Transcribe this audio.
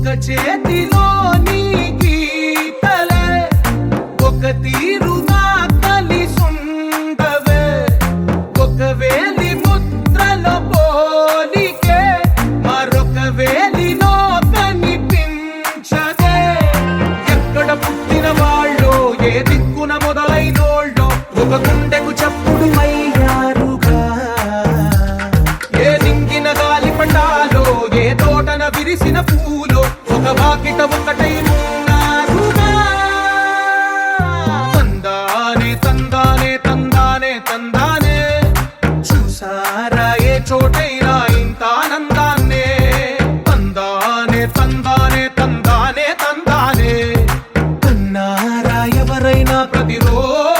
ఒక చేతిలోని గీతలే ఒక తీరుగా కలిసుండవే ఒక వేలి ముద్రల పోలికే మరొక వేలిలో కనిపించదే ఎక్కడ పుట్టిన వాళ్ళో ఏ దిక్కున మొదలైనోళ్ళో ఒక గుండెకు చప్పుడు అయ్యారుగా ఏ నింగిన గాలి పటాలో ఏ తోటన విరిసిన పూలో ఒక వాకిట ఒకటై ఉన్నారుగా తందానే తందానే తందానే తందానే చూసారా ఏ చోటైనా ఇంత ఆనందాన్నే తందానే తందానే తందానే తందానే అన్నారా ఎవరైనా ప్రతిరోజు